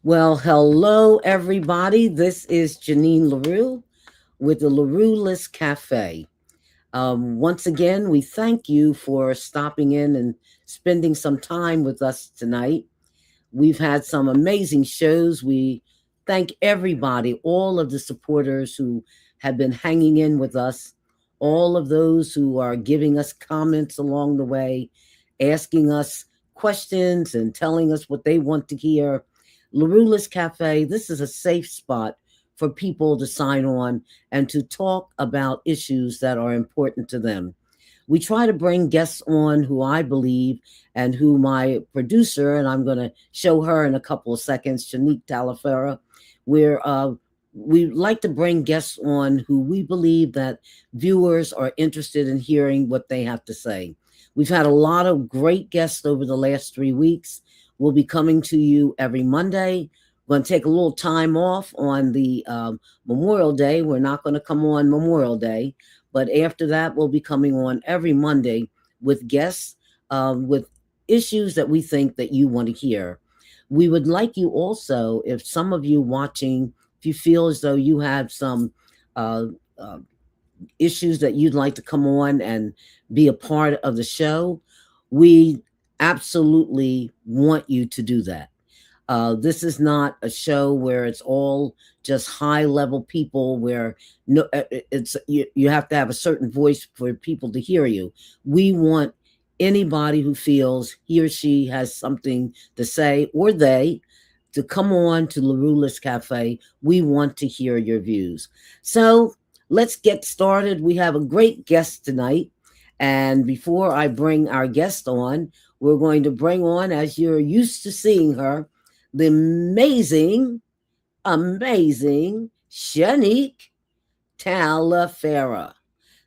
Well, hello, everybody. This is Janine LaRue with the LaRuelist Café. Once again, we thank you for stopping in and spending some time with us tonight. We've had some amazing shows. We thank everybody, all of the supporters who have been hanging in with us, all of those who are giving us comments along the way, asking us questions and telling us what they want to hear. LaRuelist Cafe, this is a safe spot for people to sign on and to talk about issues that are important to them. We try to bring guests on who I believe and who my producer, and I'm going to show her in a couple of seconds, Shanique Talafera, where we like to bring guests on who we believe that viewers are interested in hearing what they have to say. We've had a lot of great guests over the last 3 weeks. We'll be coming to you every Monday. We're going to take a little time off on the Memorial Day. We're not going to come on Memorial Day, but after that, we'll be coming on every Monday with guests with issues that we think that you want to hear. We would like you also, if some of you watching, if you feel as though you have some uh, uh, issues that you'd like to come on and be a part of the show, we absolutely want you to do that. This is not a show where it's all just high level people where no it's you have to have a certain voice for people to hear you. We want anybody who feels he or she has something to say, or they, to come on to LaRuelist Cafe. We want to hear your views. So let's get started. We have a great guest tonight. And before I bring our guest on, we're going to bring on, as you're used to seeing her, the amazing Shanique Talafera.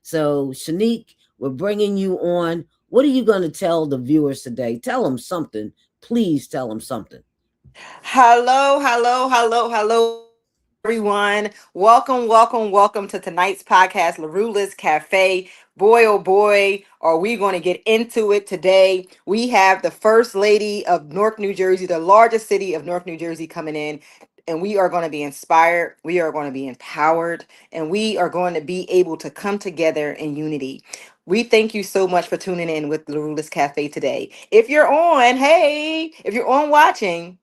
So, Shanique, we're bringing you on. What are you going to tell the viewers today? Tell them something. Please tell them something. Hello, hello, hello, hello, everyone. Welcome to tonight's podcast, LaRuelist Cafe. Boy, oh boy, are we going to get into it today. We have the First Lady of Newark, New Jersey, the largest city of Newark, New Jersey, coming in. And we are going to be inspired. We are going to be empowered. And we are going to be able to come together in unity. We thank you so much for tuning in with LaRuelist Cafe today. If you're on, hey, if you're on watching,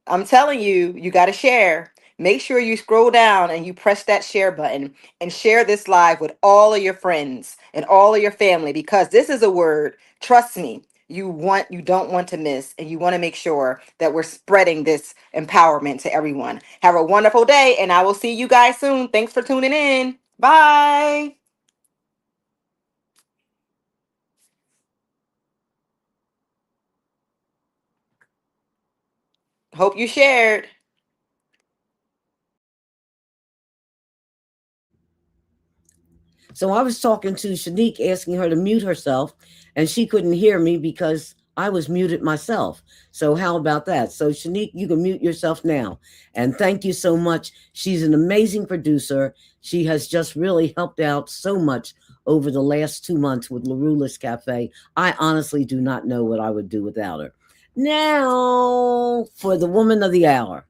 I'm telling you, you got to share. Make sure you scroll down and you press that share button and share this live with all of your friends and all of your family, because this is a word, trust me, you don't want to miss, and you want to make sure that we're spreading this empowerment to everyone. Have a wonderful day, and I will see you guys soon. Thanks for tuning in. Bye. Hope you shared. So I was talking to Shanique, asking her to mute herself, and she couldn't hear me because I was muted myself. So how about that? So Shanique, you can mute yourself now. And thank you so much. She's an amazing producer. She has just really helped out so much over the last 2 months with LaRuelist Cafe. I honestly do not know what I would do without her. Now, for the woman of the hour.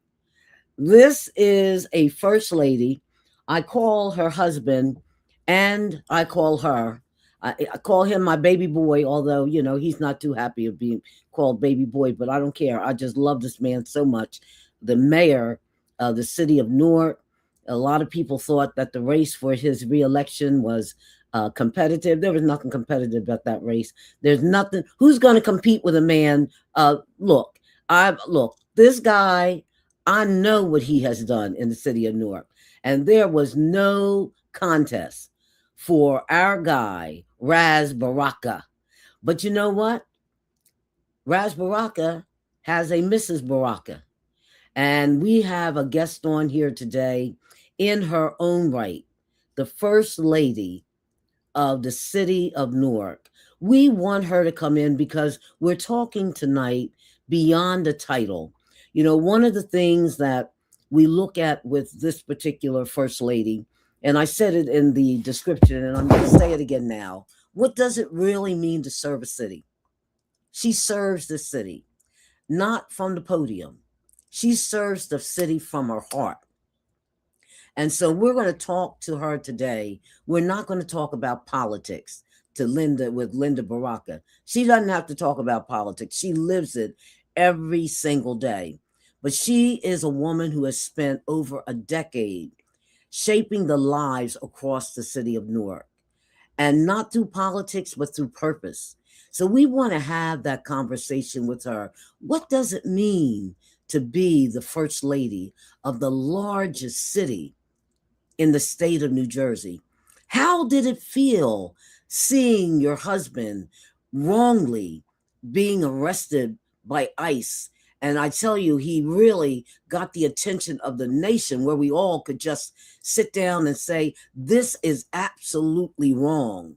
This is a first lady. I call her husband and I call her. I call him my baby boy, although, he's not too happy of being called baby boy, but I don't care. I just love this man so much. The mayor of the city of Newark, a lot of people thought that the race for his reelection was competitive. There was nothing competitive about that race. There's nothing. Who's going to compete with a man? Look, this guy, I know what he has done in the city of Newark. And there was no contest for our guy, Raz Baraka. But you know what? Raz Baraka has a Mrs. Baraka. And we have a guest on here today in her own right, the First Lady of the city of Newark. We want her to come in because we're talking tonight beyond the title. One of the things that we look at with this particular First Lady, and I said it in the description, and I'm going to say it again now. What does it really mean to serve a city? She serves the city, not from the podium. She serves the city from her heart. And so we're going to talk to her today. We're not going to talk about politics to Linda with Linda Baraka. She doesn't have to talk about politics. She lives it every single day. But she is a woman who has spent over a decade shaping the lives across the city of Newark, and not through politics, but through purpose. So we want to have that conversation with her. What does it mean to be the first lady of the largest city in the state of New Jersey? How did it feel seeing your husband wrongly being arrested by ICE? And I tell you, he really got the attention of the nation, where we all could just sit down and say, this is absolutely wrong.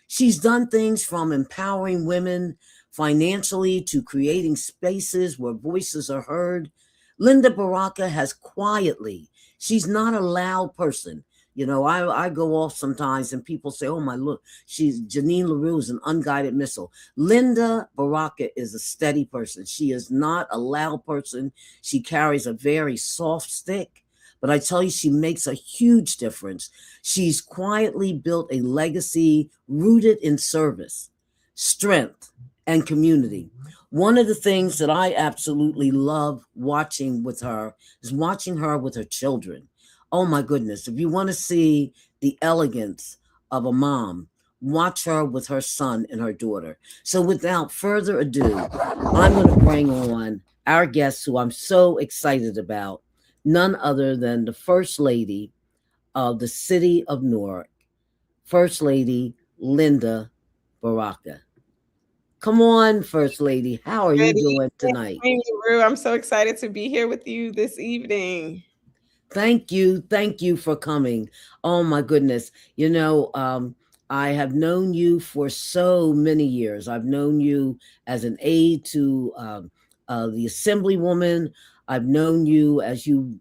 She's done things from empowering women financially to creating spaces where voices are heard. Linda Baraka has quietly, she's not a loud person. You know, I go off sometimes and people say, oh my, look, she's Janine LaRue is an unguided missile. Linda Baraka is a steady person. She is not a loud person. She carries a very soft stick, but I tell you, she makes a huge difference. She's quietly built a legacy rooted in service, strength, and community. One of the things that I absolutely love watching with her is watching her with her children. Oh my goodness. If you want to see the elegance of a mom, watch her with her son and her daughter. So without further ado, I'm going to bring on our guest who I'm so excited about, none other than the First Lady of the city of Newark, First Lady Linda Baraka. Come on, First Lady. How are you Good doing tonight? evening, Rue. I'm so excited to be here with you this evening. Thank you. Thank you for coming. Oh my goodness. You know, I have known you for so many years. I've known you as an aide to the assemblywoman. I've known you as you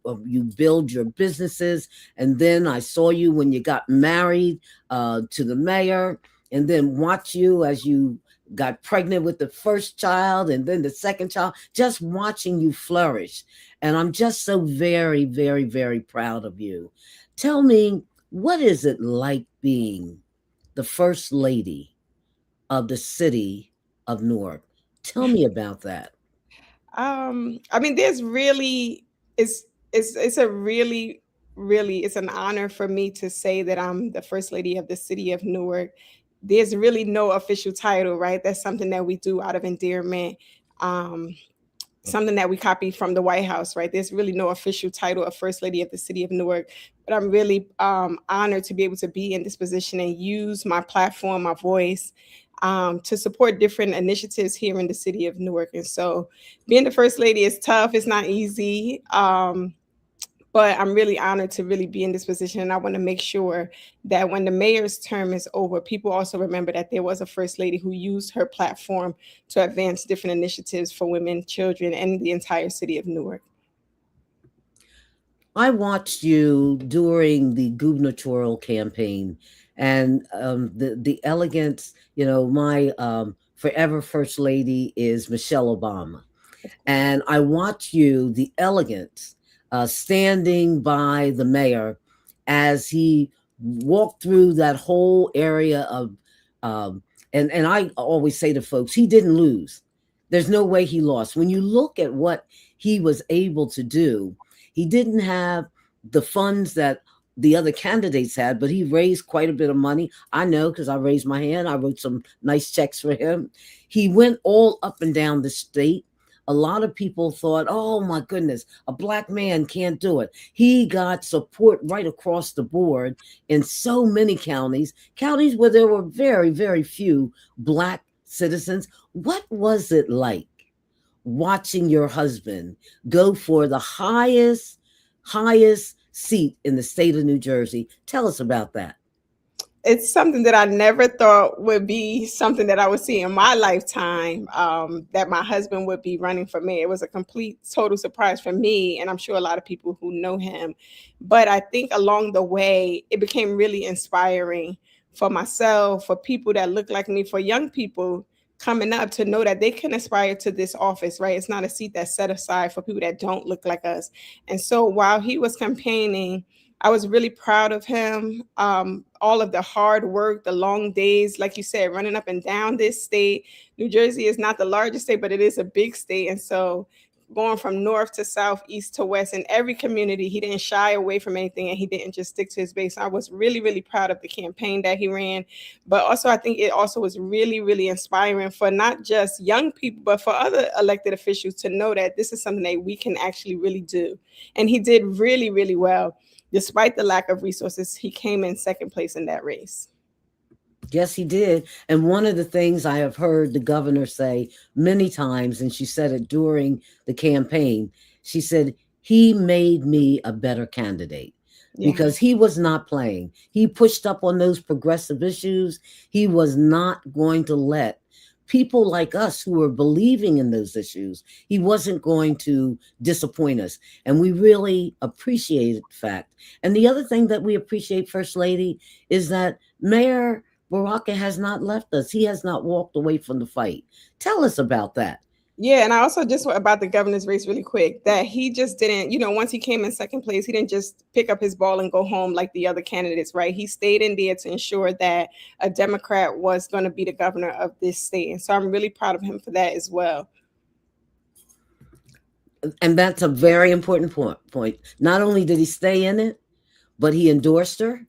build your businesses, and then I saw you when you got married to the mayor, and then watch you as you got pregnant with the first child and then the second child. Just watching you flourish, and I'm just so very, very, very proud of you. Tell me, what is it like being the first lady of the city of Newark? Tell me about that. I mean, there's really it's a really it's an honor for me to say that I'm the first lady of the city of Newark. There's really no official title, right? That's something that we do out of endearment. Um, Something that we copied from the White House, right? There's really no official title of First Lady of the City of Newark, but I'm really honored to be able to be in this position and use my platform, my voice, to support different initiatives here in the city of Newark. And so, being the First Lady is tough; it's not easy. But I'm really honored to really be in this position. And I want to make sure that when the mayor's term is over, people also remember that there was a first lady who used her platform to advance different initiatives for women, children, and the entire city of Newark. I watched you during the gubernatorial campaign, and the elegance. You know, my forever first lady is Michelle Obama, and I watched you, the elegance, standing by the mayor as he walked through that whole area of, um, and I always say to folks, he didn't lose. There's no way he lost. When you look at what he was able to do, he didn't have the funds that the other candidates had, but he raised quite a bit of money. I know because I raised my hand. I wrote some nice checks for him. He went all up and down the state. A lot of people thought, oh my goodness, a black man can't do it. He got support right across the board in so many counties, counties where there were very, very few black citizens. What was it like watching your husband go for the highest seat in the state of New Jersey? Tell us about that. It's something that I never thought would be something that I would see in my lifetime, that my husband would be running for mayor. It was a complete, total surprise for me, and I'm sure a lot of people who know him. But I think along the way, it became really inspiring for myself, for people that look like me, for young people coming up to know that they can aspire to this office, right? It's not a seat that's set aside for people that don't look like us. And so while he was campaigning, I was really proud of him. All of the hard work, the long days, like you said, running up and down this state. New Jersey is not the largest state, but it is a big state. And so going from north to south, east to west, in every community, he didn't shy away from anything and he didn't just stick to his base. I was really, really proud of the campaign that he ran. But also, I think it also was really, really inspiring for not just young people, but for other elected officials to know that this is something that we can actually really do. And he did really, really well. Despite the lack of resources, he came in second place in that race. Yes, he did. And one of the things I have heard the governor say many times, and she said it during the campaign, she said, he made me a better candidate Yeah. because he was not playing. He pushed up on those progressive issues. He was not going to let people like us who were believing in those issues, he wasn't going to disappoint us. And we really appreciate the fact. And the other thing that we appreciate, First Lady, is that Mayor Baraka has not left us. He has not walked away from the fight. Tell us about that. Yeah, and I also just about the governor's race really quick, that he just didn't, once he came in second place, he didn't just pick up his ball and go home like the other candidates, right? He stayed in there to ensure that a Democrat was going to be the governor of this state. And so I'm really proud of him for that as well. And that's a very important point. Not only did he stay in it, but he endorsed her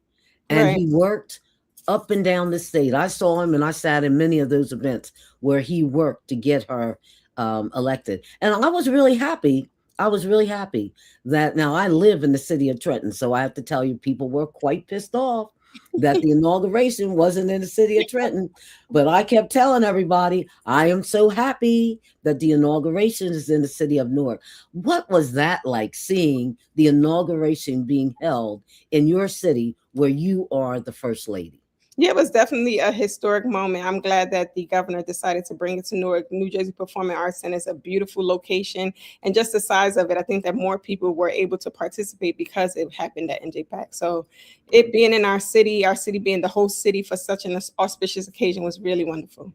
and Right. he worked up and down the state. I saw him and I sat in many of those events where he worked to get her elected. And I was really happy. I was really happy that now I live in the city of Trenton. So I have to tell you, people were quite pissed off that the inauguration wasn't in the city of Trenton. But I kept telling everybody, I am so happy that the inauguration is in the city of Newark. What was that like, seeing the inauguration being held in your city where you are the first lady? Yeah, it was definitely a historic moment. I'm glad that the governor decided to bring it to Newark. New Jersey Performing Arts Center is a beautiful location. And just the size of it, I think that more people were able to participate because it happened at NJPAC. So it being in our city being the host city for such an auspicious occasion was really wonderful.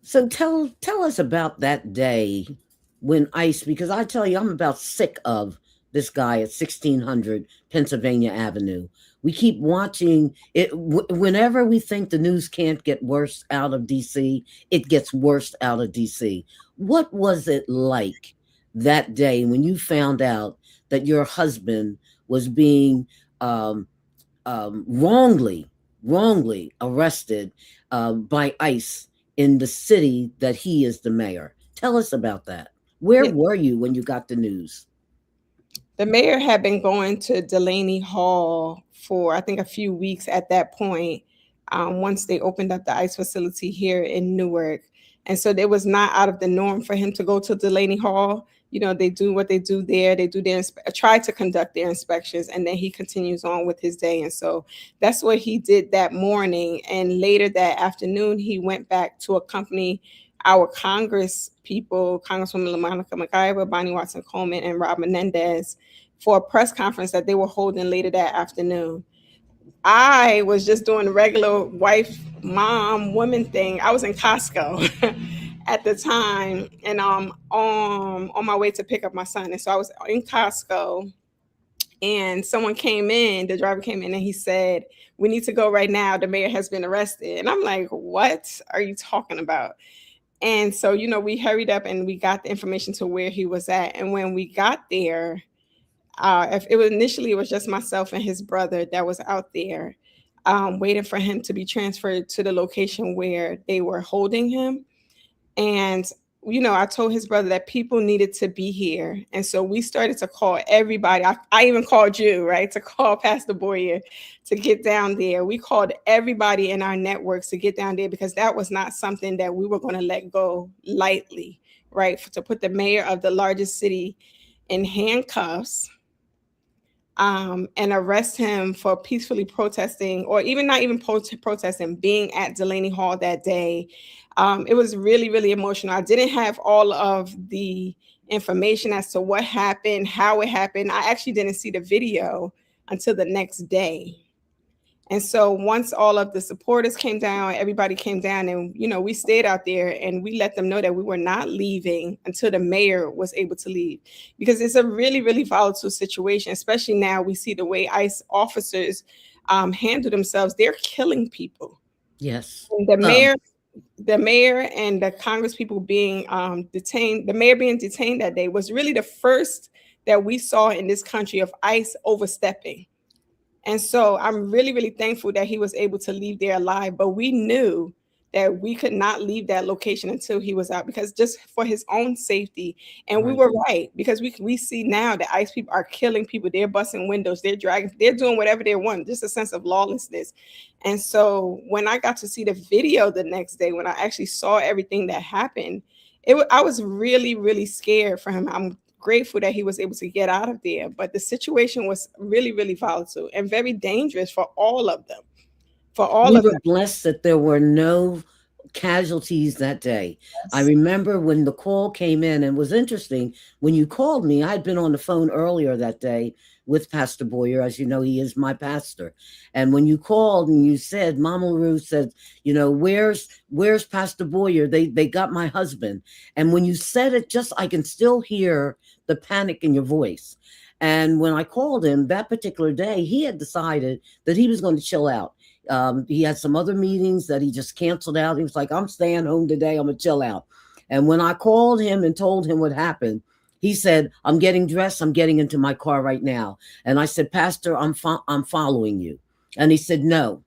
So tell us about that day when ICE, because I tell you, I'm about sick of this guy at 1600 Pennsylvania Avenue. We keep watching it. Whenever we think the news can't get worse out of DC, it gets worse out of DC. What was it like that day when you found out that your husband was being wrongly arrested by ICE in the city that he is the mayor? Tell us about that. Where Yeah. were you when you got the news? The mayor had been going to Delaney Hall for, I think, a few weeks at that point, once they opened up the ICE facility here in Newark. And so it was not out of the norm for him to go to Delaney Hall. They do what they do there. They do their try to conduct their inspections, and then he continues on with his day. And so that's what he did that morning. And later that afternoon, he went back to accompany our Congress people, Congresswoman LaMonica McIver, Bonnie Watson Coleman, and Rob Menendez, for a press conference that they were holding later that afternoon. I was just doing the regular wife, mom, woman thing. I was in Costco at the time, and on my way to pick up my son. And so I was in Costco, and the driver came in, and he said, "We need to go right now. The mayor has been arrested." And I'm like, "What are you talking about?" And so, we hurried up and we got the information to where he was at. And when we got there, if it was initially, it was just myself and his brother that was out there, waiting for him to be transferred to the location where they were holding him. And I told his brother that people needed to be here. And so we started to call everybody. I even called you, right, to call Pastor Boyer to get down there. We called everybody in our networks to get down there because that was not something that we were going to let go lightly, right? To put the mayor of the largest city in handcuffs, and arrest him for peacefully protesting, or even not even protesting, being at Delaney Hall that day. It was really, really emotional. I didn't have all of the information as to what happened, how it happened. I actually didn't see the video until the next day. And so once all of the supporters came down, everybody came down, and we stayed out there and we let them know that we were not leaving until the mayor was able to leave, because it's a really, really volatile situation. Especially now, we see the way ICE officers handle themselves. They're killing people. Yes. And Um, the mayor and the Congress people being detained, the mayor being detained that day was really the first that we saw in this country of ICE overstepping. And so I'm really, really thankful that he was able to leave there alive. But we knew that we could not leave that location until he was out, because just for his own safety. And we right. were right, because we see now that ICE people are killing people. They're busting windows. They're dragging. They're doing whatever they want. Just a sense of lawlessness. And so when I got to see the video the next day, when I actually saw everything that happened, I was really, really scared for him. I'm grateful that he was able to get out of there. But the situation was really, really volatile and very dangerous for all of them. For all We of were them. blessed that there were no casualties that day. I Yes. remember when the call came in, and it was interesting when you called me. I had been on the phone earlier that day with Pastor Boyer. As you know, he is my pastor. And when you called and you said, Mama LaRue said, where's Pastor Boyer? They got my husband. And when you said it, just I can still hear the panic in your voice. And when I called him that particular day, he had decided that he was going to chill out. He had some other meetings that he just canceled out. He was like, I'm staying home today. I'm going to chill out. And when I called him and told him what happened, he said, I'm getting dressed. I'm getting into my car right now. And I said, Pastor, I'm following you. And he said, no.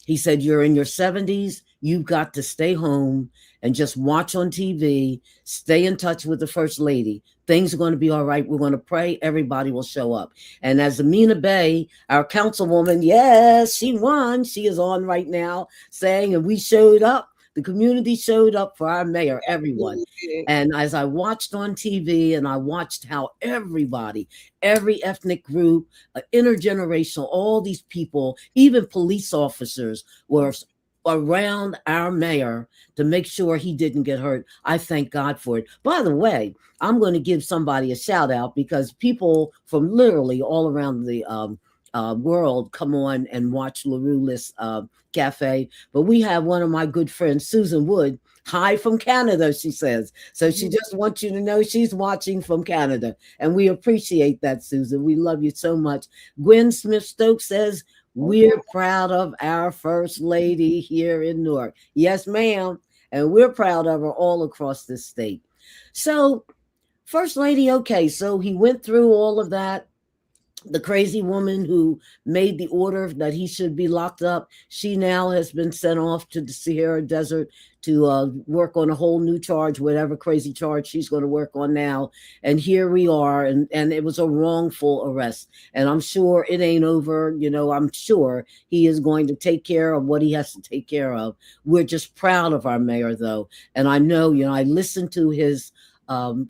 He said, you're in your 70s. You've got to stay home and just watch on TV, stay in touch with the First Lady. Things are going to be all right. We're going to pray. Everybody will show up. And as Amina Bay, our councilwoman, yes, she won. She is on right now saying, and we showed up. The community showed up for our mayor, everyone. And as I watched on TV and I watched how everybody, every ethnic group, intergenerational, all these people, even police officers were around our mayor to make sure he didn't get hurt. I thank God for it. By the way, I'm going to give somebody a shout out, because people from literally all around the world come on and watch LaRuelist Cafe. But we have one of my good friends, Susan Wood, hi from Canada, she says. So she just wants you to know she's watching from Canada. And we appreciate that, Susan. We love you so much. Gwen Smith Stokes says, we're proud of our First Lady here in Newark. Yes, ma'am. And we're proud of her all across this state. So, First Lady, okay, so he went through all of that. The crazy woman who made the order that he should be locked up, she now has been sent off to the Sahara Desert to work on a whole new charge, whatever crazy charge she's going to work on now. And here we are, and it was a wrongful arrest. And I'm sure it ain't over. I'm sure he is going to take care of what he has to take care of. We're just proud of our mayor, though. And I know, I listened to his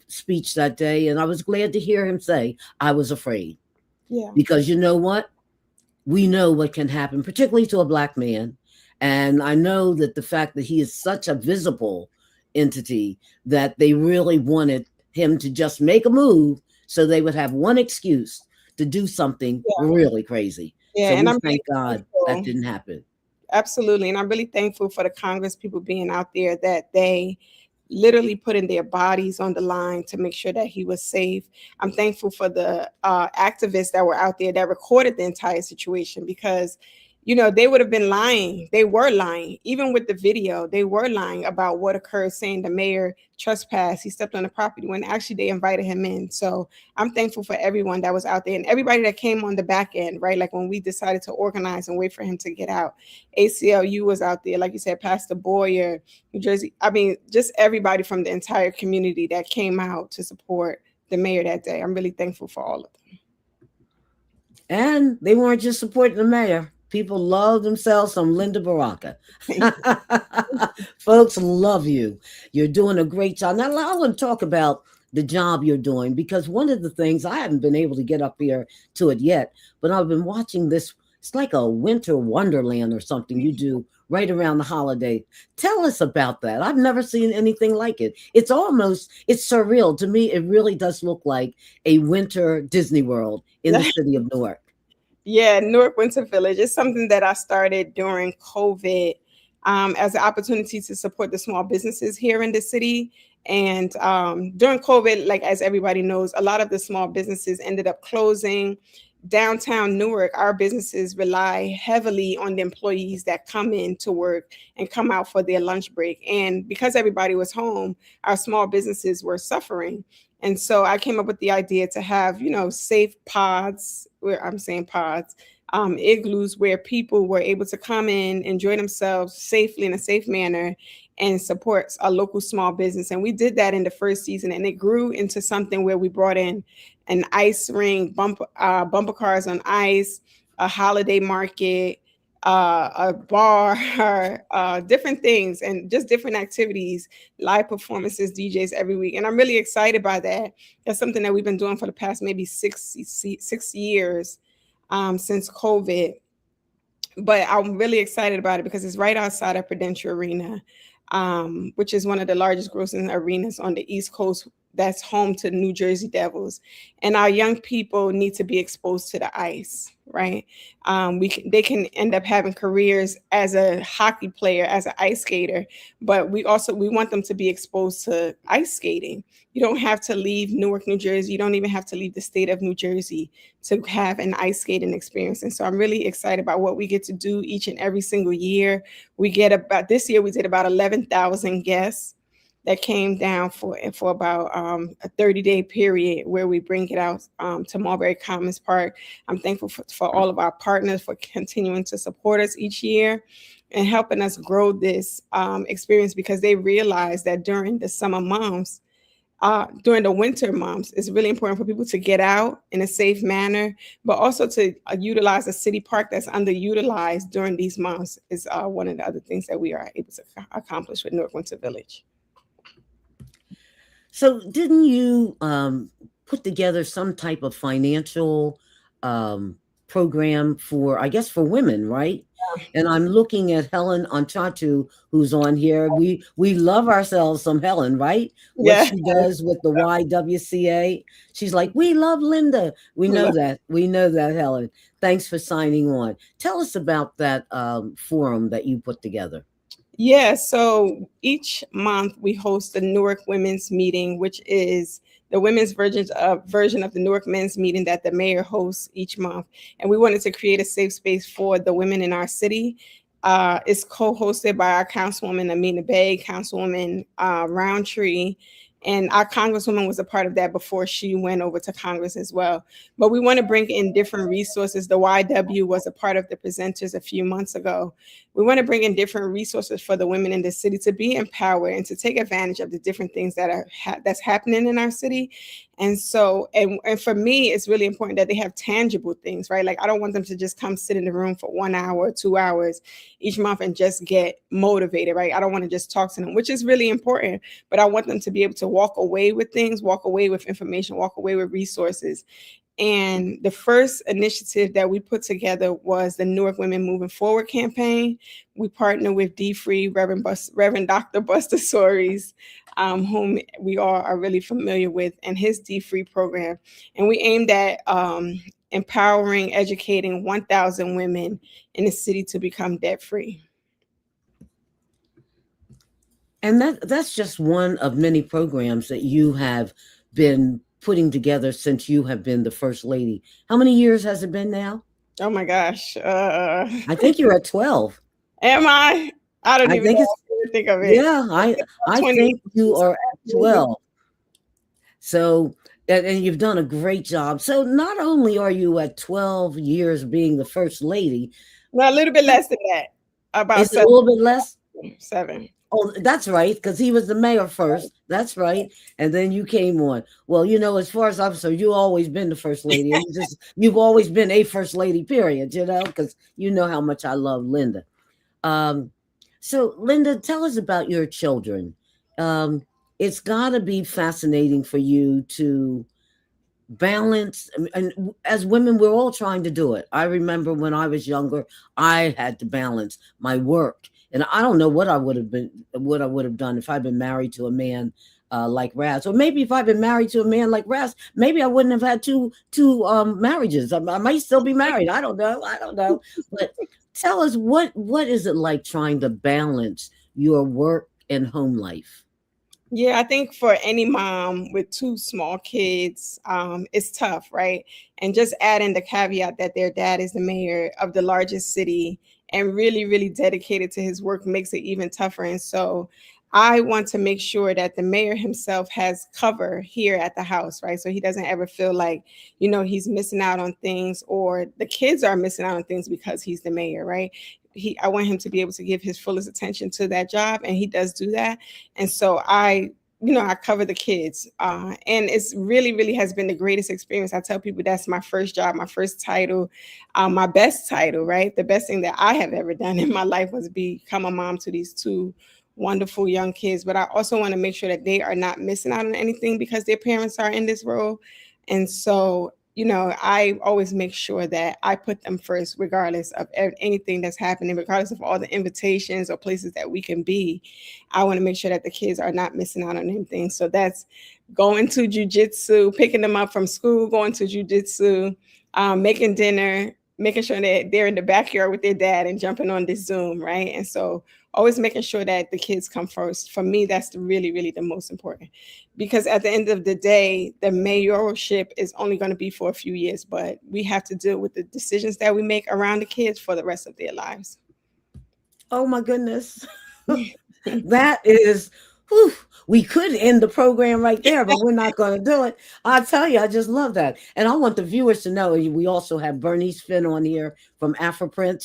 speech that day, and I was glad to hear him say, I was afraid. Yeah. Because you know what? We know what can happen, particularly to a Black man. And I know that the fact that he is such a visible entity, that they really wanted him to just make a move so they would have one excuse to do something Yeah. really crazy. Yeah. So And we I'm really thank God that thankful. didn't happen. Absolutely. And I'm really thankful for the Congress people being out there, that they literally putting their bodies on the line to make sure that he was safe. I'm thankful for the activists that were out there that recorded the entire situation, because they would have been lying. They were lying. Even with the video, they were lying about what occurred, saying the mayor trespassed. He stepped on the property when actually they invited him in. So I'm thankful for everyone that was out there and everybody that came on the back end, right? Like when we decided to organize and wait for him to get out. ACLU was out there, like you said, Pastor Boyer, New Jersey. I mean, just everybody from the entire community that came out to support the mayor that day. I'm really thankful for all of them. And they weren't just supporting the mayor. People love themselves some Linda Baraka. Folks love you. You're doing a great job. Now, I want to talk about the job you're doing, because one of the things, I haven't been able to get up here to it yet, but I've been watching this. It's like a winter wonderland or something you do right around the holiday. Tell us about that. I've never seen anything like it. It's surreal. To me, it really does look like a winter Disney World in the city of Newark. Yeah, Newark Winter Village is something that I started during COVID, as an opportunity to support the small businesses here in the city. And during COVID, like as everybody knows, a lot of the small businesses ended up closing. Downtown Newark, our businesses rely heavily on the employees that come in to work and come out for their lunch break. And because everybody was home, our small businesses were suffering. And so I came up with the idea to have, safe pods, where I'm saying pods, igloos where people were able to come in, enjoy themselves safely in a safe manner, and support a local small business. And we did that in the first season, and it grew into something where we brought in an ice ring, bumper cars on ice, a holiday market, a bar, different things, and just different activities, live performances, DJs every week. And I'm really excited by that. That's something that we've been doing for the past maybe 6 years, since COVID. But I'm really excited about it because it's right outside of Prudential Arena, which is one of the largest grossing arenas on the East Coast. That's home to New Jersey Devils, and our young people need to be exposed to the ice, right? They can end up having careers as a hockey player, as an ice skater, but we want them to be exposed to ice skating. You don't have to leave Newark, New Jersey. You don't even have to leave the state of New Jersey to have an ice skating experience. And so I'm really excited about what we get to do each and every single year. This year we did about 11,000 guests that came down for about a 30-day period where we bring it out to Mulberry Commons Park. I'm thankful for all of our partners for continuing to support us each year and helping us grow this experience, because they realize that during the summer months, during the winter months, it's really important for people to get out in a safe manner, but also to utilize a city park that's underutilized during these months is one of the other things that we are able to accomplish with Newark Winter Village. So, didn't you put together some type of financial program for, I guess, for women, right? And I'm looking at Helen Anchatu, who's on here. We love ourselves some Helen, right? What Yeah. she does with the YWCA. She's like, we love Linda. We know that. We know that, Helen. Thanks for signing on. Tell us about that forum that you put together. Yeah, so each month we host the Newark Women's Meeting, which is the women's version of the Newark Men's Meeting that the mayor hosts each month. And we wanted to create a safe space for the women in our city. It's co-hosted by our Councilwoman Amina Bey, Councilwoman Roundtree, and our Congresswoman was a part of that before she went over to Congress as well. But we want to bring in different resources. The YW was a part of the presenters a few months ago. We want to bring in different resources for the women in the city to be empowered and to take advantage of the different things that are that's happening in our city. And so, and for me, it's really important that they have tangible things, right? Like, I don't want them to just come sit in the room for 1 hour or 2 hours each month and just get motivated, right? I don't want to just talk to them, which is really important, but I want them to be able to walk away with things, walk away with information, walk away with resources. And the first initiative that we put together was the Newark Women Moving Forward campaign. We partnered with D-Free, Reverend Dr. Buster Soaries, whom we all are really familiar with, and his D-Free program. And we aimed at empowering, educating 1,000 women in the city to become debt-free. And that's just one of many programs that you have been putting together since you have been the First Lady. How many years has it been now? Oh my gosh. I think you're at 12. Am I? I don't even think of it. Yeah, I think you are at 12. So, and you've done a great job. So not only are you at 12 years being the First Lady. No, a little bit less than that. About 7. A little bit less? 7. Oh, that's right, because he was the mayor first. That's right. And then you came on. Well, as far as I'm concerned, you've always been the First Lady. You've always been a First Lady, period, because you know how much I love Linda. So, Linda, tell us about your children. It's got to be fascinating for you to balance. And as women, we're all trying to do it. I remember when I was younger, I had to balance my work. And I don't know what I would have done if I'd been married to a man like Raz, or maybe if I've been married to a man like Raz, maybe I wouldn't have had two marriages. I might still be married. I don't know. I don't know. But tell us what is it like trying to balance your work and home life? Yeah, I think for any mom with two small kids, it's tough, right? And just adding the caveat that their dad is the mayor of the largest city and really, really dedicated to his work makes it even tougher. And so I want to make sure that the mayor himself has cover here at the house, right? So he doesn't ever feel like, he's missing out on things or the kids are missing out on things because he's the mayor, right? I want him to be able to give his fullest attention to that job, and he does do that. And so I cover the kids, and it's really, really has been the greatest experience. I tell people that's my first job, my first title, my best title, right? The best thing that I have ever done in my life was become a mom to these two wonderful young kids. But I also want to make sure that they are not missing out on anything because their parents are in this role. And so I always make sure that I put them first, regardless of anything that's happening, regardless of all the invitations or places that we can be. I want to make sure that the kids are not missing out on anything. So that's going to jujitsu, picking them up from school, going to jujitsu, making dinner, making sure that they're in the backyard with their dad and jumping on this Zoom, right? And so always making sure that the kids come first. For me, that's really, really the most important. Because at the end of the day, the mayorship is only going to be for a few years, but we have to deal with the decisions that we make around the kids for the rest of their lives. Oh my goodness. That is, whew, we could end the program right there, but we're not going to do it. I tell you, I just love that. And I want the viewers to know we also have Bernice Finn on here from Afroprint.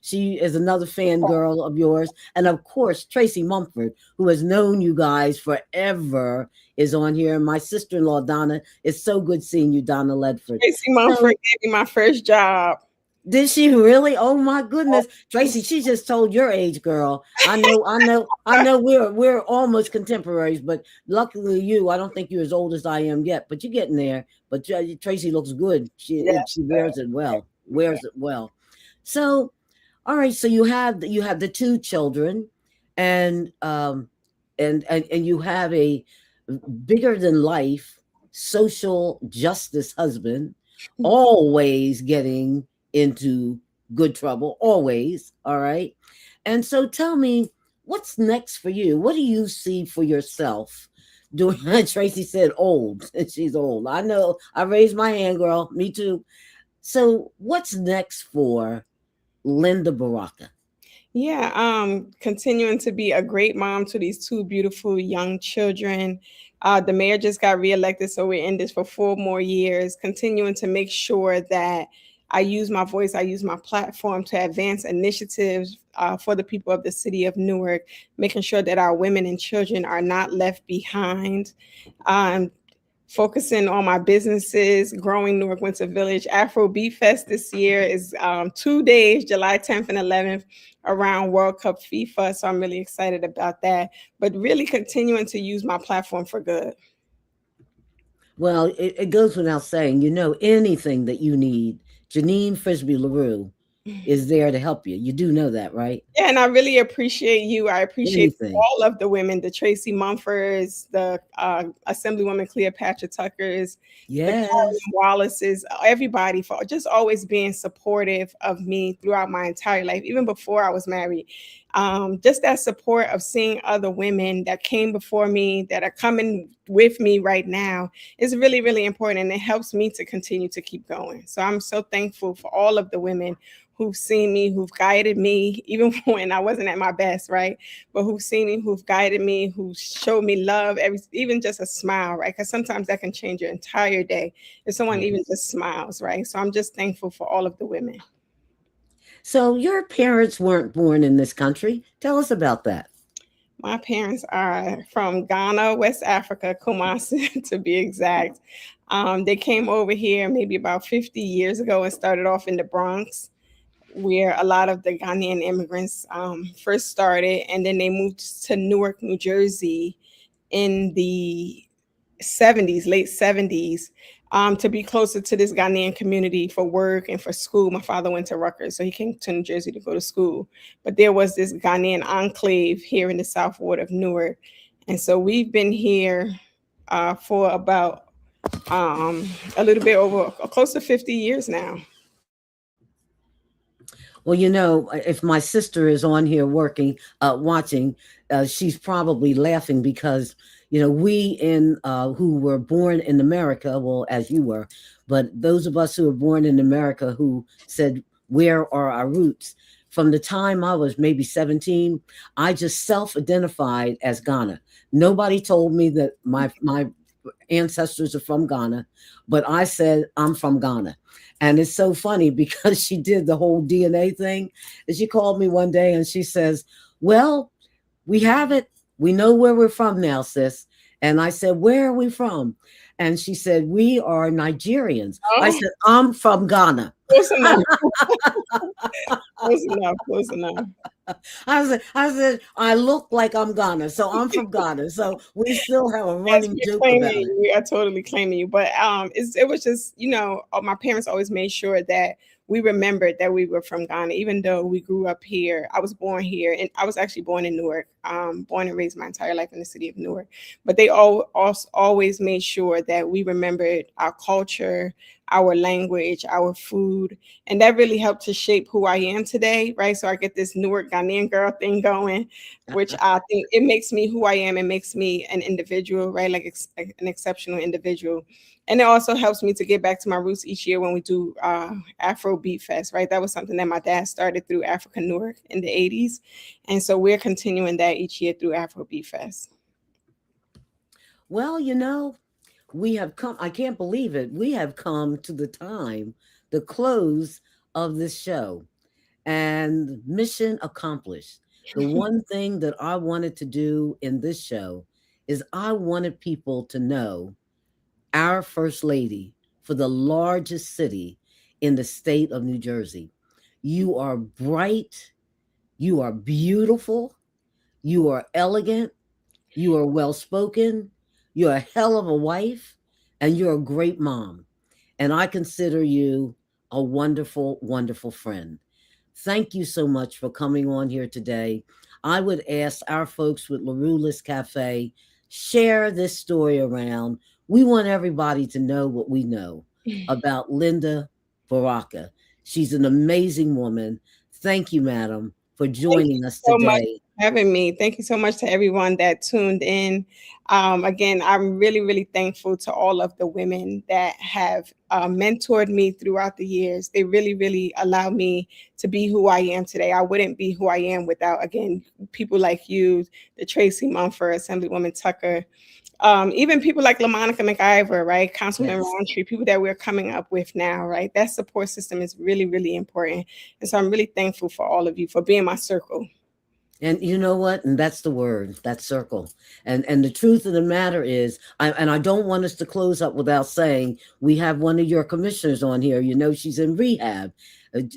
She is another fangirl of yours. And of course, Tracy Mumford, who has known you guys forever, is on here. And my sister-in-law, Donna, it's so good seeing you, Donna Ledford. Tracy Mumford gave me my first job. Did she really? Oh my goodness, Tracy! She just told your age, girl. I know. We're almost contemporaries, but luckily you. I don't think you're as old as I am yet, but you're getting there. But Tracy looks good. She wears it well. Wears it well. So, all right. So you have the two children, and and you have a bigger than life social justice husband, always getting into good trouble, always. All right. And so tell me, what's next for you? What do you see for yourself doing? Tracy said old. She's old. I know. I raised my hand, girl. Me too. So what's next for Linda Baraka? Yeah, continuing to be a great mom to these two beautiful young children. The mayor just got reelected, so we're in this for 4 more years, continuing to make sure that I use my voice, I use my platform to advance initiatives for the people of the city of Newark, making sure that our women and children are not left behind. Um, Focusing on my businesses, growing Newark Winter Village. Afro Beat Fest this year is 2 days, July 10th and 11th, around World Cup FIFA. So I'm really excited about that, but really continuing to use my platform for good. Well, it goes without saying, anything that you need, Janine Frisbee LaRue is there to help you. You do know that, right? Yeah, and I really appreciate you. I appreciate Anything. all of the women, the Tracy Mumfords, the Assemblywoman Cleopatra Tuckers, the Karen Yes. Wallaces, everybody for just always being supportive of me throughout my entire life, even before I was married. Just that support of seeing other women that came before me, that are coming with me right now, is really, really important. And it helps me to continue to keep going. So I'm so thankful for all of the women who've seen me, who've guided me, even when I wasn't at my best, right? But who've seen me, who've guided me, who showed me love, even just a smile, right? Because sometimes that can change your entire day if someone even just smiles, right? So I'm just thankful for all of the women. So your parents weren't born in this country. Tell us about that. My parents are from Ghana, West Africa, Kumasi to be exact. They came over here maybe about 50 years ago and started off in the Bronx, where a lot of the Ghanaian immigrants first started, and then they moved to Newark, New Jersey in the 70s, late 70s, to be closer to this Ghanaian community for work and for school. My father went to Rutgers, so he came to New Jersey to go to school. But there was this Ghanaian enclave here in the South Ward of Newark. And so we've been here for about a little bit over close to 50 years now. Well, you know, if my sister is on here working, watching, she's probably laughing because, you know, we in who were born in America, well, as you were, but those of us who were born in America who said, where are our roots? From the time I was maybe 17, I just self-identified as Ghana. Nobody told me that my ancestors are from Ghana, but I said I'm from Ghana. And it's so funny because she did the whole DNA thing. And she called me one day and she says, well, we have it. We know where we're from now, sis. And I said, where are we from? And she said, we are Nigerians. I Oh, said, I'm from Ghana. close enough. Close enough. Close enough. I said, I look like I'm Ghana, so I'm from Ghana. So we still have a Yes, running we're joke claiming about it. you. We are totally claiming you. But it was just, my parents always made sure that we remembered that we were from Ghana, even though we grew up here. I was born here, and I was actually born in Newark, born and raised my entire life in the city of Newark. But they always made sure that we remembered our culture, our language, our food, and that really helped to shape who I am today, right? So I get this Newark Ghanaian girl thing going, which I think it makes me who I am. It makes me an individual, right? Like an exceptional individual. And it also helps me to get back to my roots each year when we do Afro Beat Fest, right? That was something that my dad started through Africa Newark in the 80s. And so we're continuing that each year through Afro Beat Fest. Well, you know, we have come, I can't believe it. We have come to the time, the close of this show, and mission accomplished. The one thing that I wanted to do in this show is I wanted people to know our First Lady for the largest city in the state of New Jersey. You are bright, you are beautiful, you are elegant, you are well spoken, you're a hell of a wife, and you're a great mom. And I consider you a wonderful, wonderful friend. Thank you so much for coming on here today. I would ask our folks with LaRuelist Café, share this story around. We want everybody to know what we know about Linda Baraka. She's an amazing woman. Thank you, madam, for Thank you joining us so much today. for having me. Thank you so much to everyone that tuned in. Again, I'm really, really thankful to all of the women that have mentored me throughout the years. They really, really allowed me to be who I am today. I wouldn't be who I am without, again, people like you, the Tracy Mumford, Assemblywoman Tucker, even people like LaMonica McIver, right? Councilman Yes. Roundtree, people that we're coming up with now, right? That support system is really, really important. And so I'm really thankful for all of you for being my circle. And you know what? And that's the word, that circle. And the truth of the matter is, I don't want us to close up without saying we have one of your commissioners on here. You know, she's in rehab,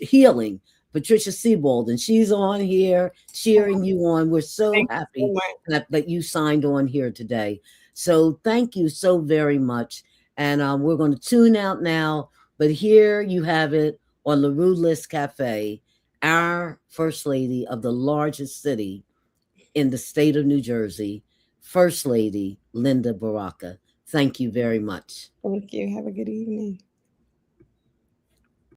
healing, Patricia Siebold, and she's on here cheering you on. We're so Thank you so happy much. that you signed on here today. So thank you so very much. And we're going to tune out now. But here you have it on LaRuelist Cafe, our First Lady of the largest city in the state of New Jersey, First Lady Linda Baraka. Thank you very much. Thank you. Have a good evening.